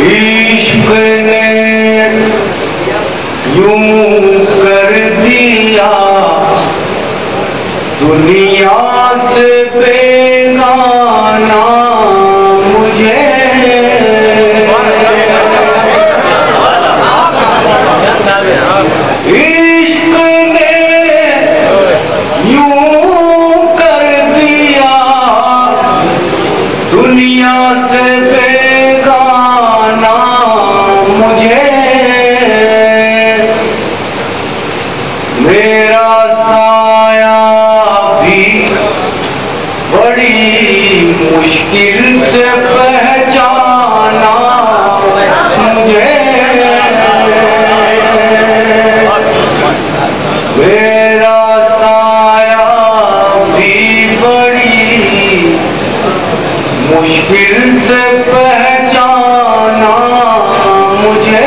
इश्क ने यूं कर दिया दुनिया से बेगाना मुझे। इश्क ने यूं कर दिया दुनिया से बेगाना मुझे। मेरा साया भी बड़ी मुश्किल से पहचाना मुझे। मेरा साया भी बड़ी मुश्किल से पहचाना मुझे।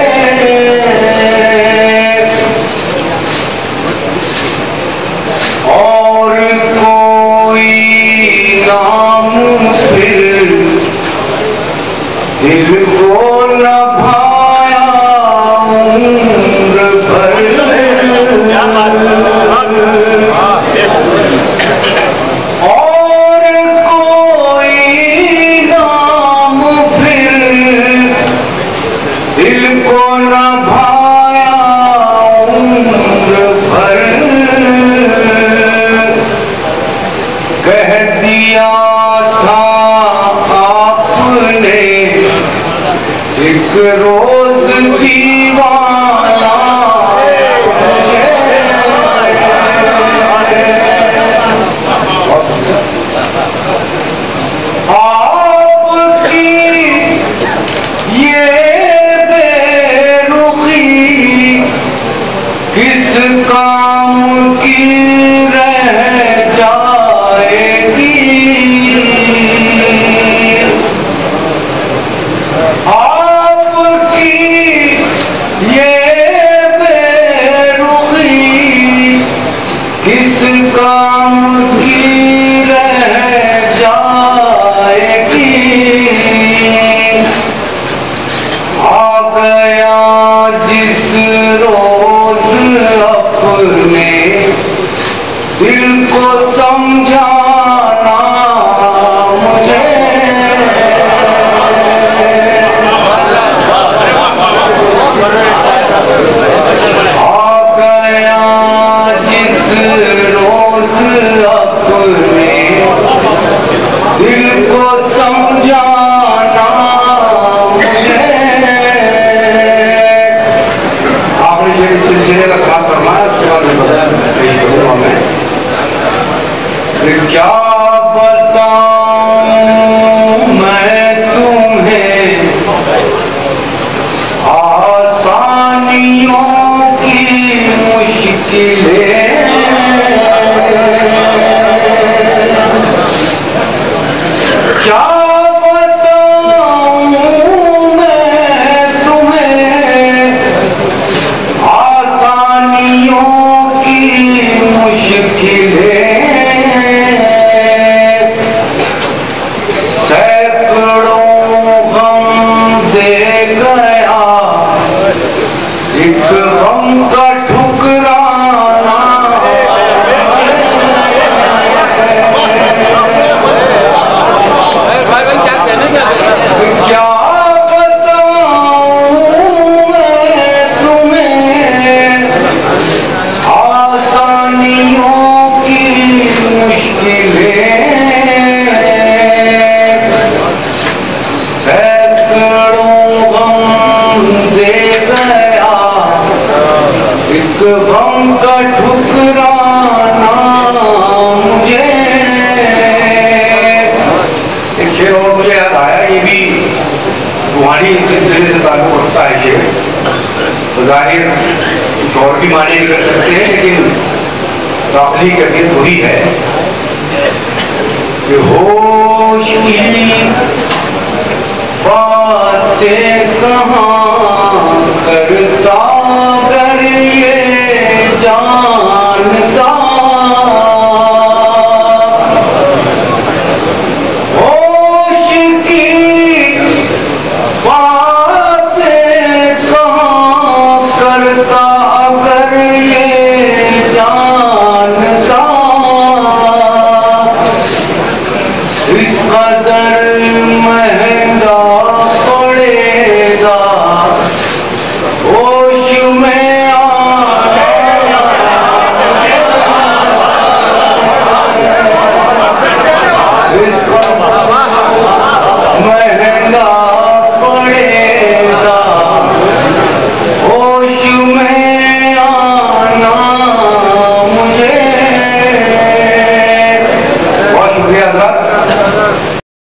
और कोई नाम फिर दिल को न भाया उम्र भर। और कोई नाम फिर दिल को न भाया उम्र भर। कह दिया था आपने एक रोज दीवाना आपकी ये बेरुखी किस काम की रह जाएगी। आपकी ये बेरुखी किस काम की रह जाएगी। आ गया जिस रोज अपने दिल को समझाना मुझे। आ गया जिस रोज अपने दिल को समझाना मुझे। आपने जो इस सिलसिले का खास फरमाया उसके बाद में बताया मैं क्या बताऊं मैं तुम्हें आसानियों की मुश्किलें। क्या बताऊं मैं तुम्हें आसानियों की मुश्किलें। एक गम का ठुकराना क्या बताऊं मैं तुम्हें आसानियों की मुश्किलें। सैकड़ों गम दे गया एक गम का ठुकराना मुझे। एक शेर और मुझे याद आया, ये भी तुम्हारी सिलसिले से ताल्लुक रखता है। ये तो जाहिर कुछ और भी माने कर सकते हैं, लेकिन दाखिली कैफियत वही है कि होश की बातें कहाँ करता अगर ये जानता। होश की बात इस कदर महंगा